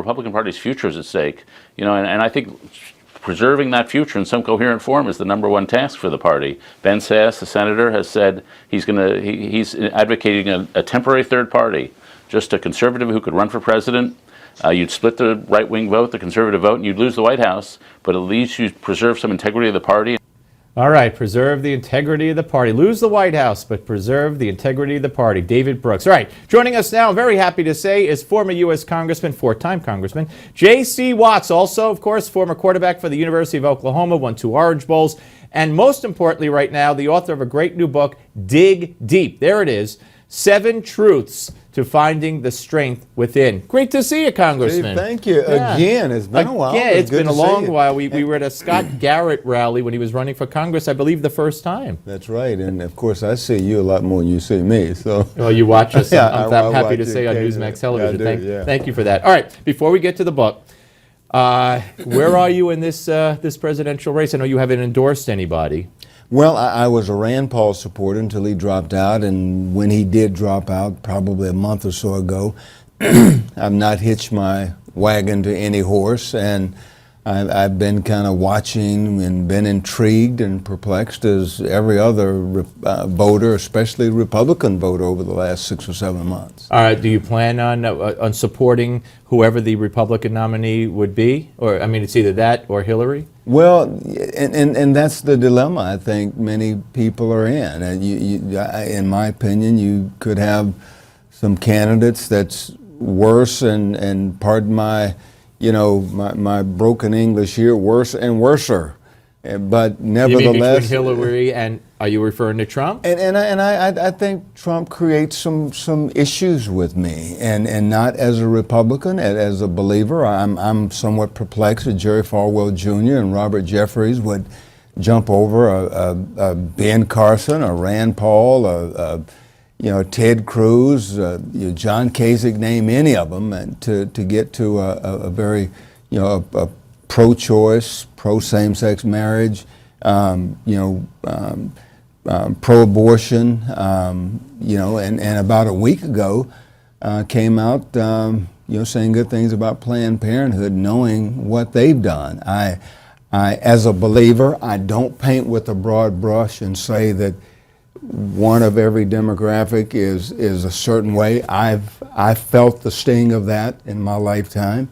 Republican Party's future is at stake. And I think preserving that future in some coherent form is the number one task for the party. Ben Sass, the senator, has said he's advocating a temporary third party, just a conservative who could run for president. You'd split the right-wing vote, the conservative vote, and you'd lose the White House, but at least you'd preserve some integrity of the party. All right, preserve the integrity of the party. Lose the White House, but preserve the integrity of the party. David Brooks. All right, joining us now, very happy to say, is former U.S. Congressman, four-time Congressman, J.C. Watts, also, of course, former quarterback for the University of Oklahoma, won 2 Orange Bowls, and most importantly right now, the author of a great new book, Dig Deep. There it is, 7 Truths to Finding the Strength Within. Great to see you, Congressman. Steve, thank you. Yeah. Again, it's been a while. Yeah, it's been a long while. We were at a Scott Garrett rally when he was running for Congress, I believe the first time. That's right, and of course I see you a lot more than you see me. So. Well, you watch us, I'm happy to say, on Newsmax Television. Thank you for that. All right, before we get to the book, where are you in this presidential race? I know you haven't endorsed anybody. Well, I was a Rand Paul supporter until he dropped out, and when he did drop out, probably a month or so ago, I've not hitched my wagon to any horse, and I've been kind of watching and been intrigued and perplexed as every other voter, especially Republican voter, over the last 6 or 7 months. All right, do you plan on supporting whoever the Republican nominee would be? Or, I mean, it's either that or Hillary? Well, and that's the dilemma I think many people are in. In my opinion, you could have some candidates that's worse, and pardon my, my broken English here, worse and worser. But nevertheless, you mean between Hillary and, are you referring to Trump? And I think Trump creates some issues with me, and not as a Republican, as a believer. I'm somewhat perplexed that Jerry Falwell Jr. and Robert Jeffries would jump over a Ben Carson, a Rand Paul, Ted Cruz, John Kasich, name any of them, and to get to a very, a pro-choice, pro-same-sex marriage, pro-abortion, and about a week ago came out, saying good things about Planned Parenthood, knowing what they've done. I, as a believer, I don't paint with a broad brush and say that one of every demographic is a certain way. I've felt the sting of that in my lifetime.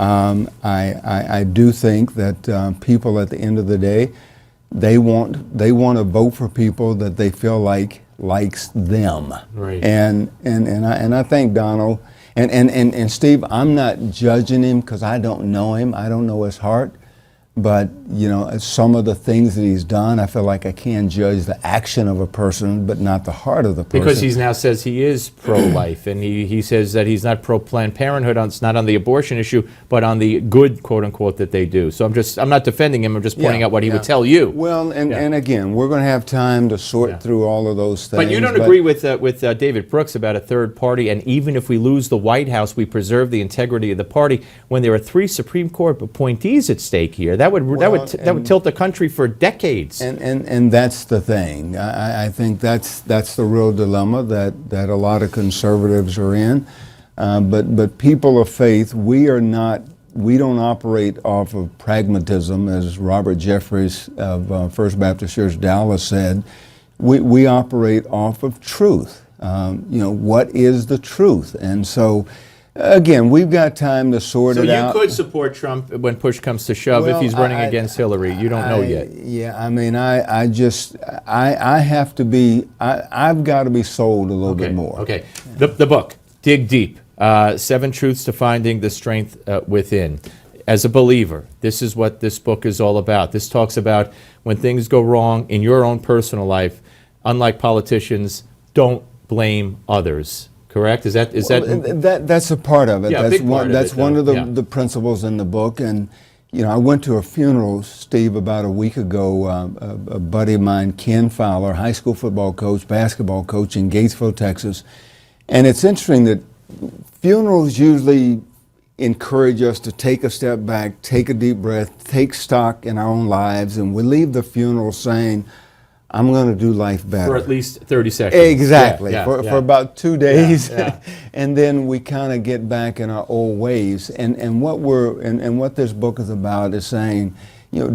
I do think that people at the end of the day, they want to vote for people that they feel like likes them. Right. And I think Donald and Steve, I'm not judging him because I don't know him. I don't know his heart. But, some of the things that he's done, I feel like I can judge the action of a person, but not the heart of the person. Because he now says he is pro-life, and he says that he's not pro-Planned Parenthood, it's not on the abortion issue, but on the good, quote-unquote, that they do. So I'm not defending him, I'm just pointing out what he would tell you. Well, and again, we're going to have time to sort through all of those things. But you don't agree with David Brooks about a third party, and even if we lose the White House, we preserve the integrity of the party, when there are 3 Supreme Court appointees at stake here. That would tilt the country for decades. And that's the thing. I think that's the real dilemma that a lot of conservatives are in. But people of faith, we don't operate off of pragmatism, as Robert Jeffries of First Baptist Church Dallas said. We operate off of truth. What is the truth? And so, again, we've got time to sort it out. So you could support Trump when push comes to shove if he's running against Hillary. You don't know yet. Yeah, I mean, I have to be, I've got to be sold a little bit more. Okay. The book, Dig Deep, 7 Truths to Finding the Strength Within. As a believer, this is what this book is all about. This talks about when things go wrong in your own personal life, unlike politicians, don't blame others. Correct? That's a part of it. Yeah, that's one of the principles in the book. And I went to a funeral, Steve, about a week ago. A buddy of mine, Ken Fowler, high school football coach, basketball coach in Gatesville, Texas. And it's interesting that funerals usually encourage us to take a step back, take a deep breath, take stock in our own lives, and we leave the funeral saying, I'm going to do life better. For at least 30 seconds. Exactly, Yeah, for yeah. about 2 days, yeah. and then we kind of get back in our old ways. And what this book is about is saying,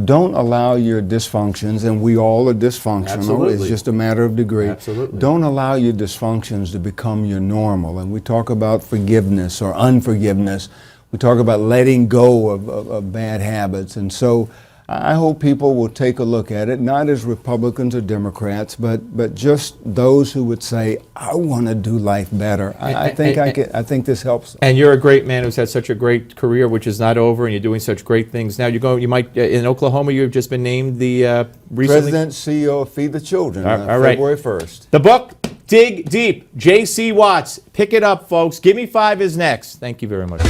don't allow your dysfunctions, and we all are dysfunctional. Absolutely. It's just a matter of degree. Absolutely. Don't allow your dysfunctions to become your normal. And we talk about forgiveness or unforgiveness. We talk about letting go of bad habits. And so I hope people will take a look at it, not as Republicans or Democrats, but just those who would say, I want to do life better. I think this helps. And you're a great man who's had such a great career, which is not over, and you're doing such great things. Now you might in Oklahoma. You've just been named the recently President, CEO of Feed the Children, all right. February 1st. The book, Dig Deep, J.C. Watts. Pick it up, folks. Give Me 5 is next. Thank you very much.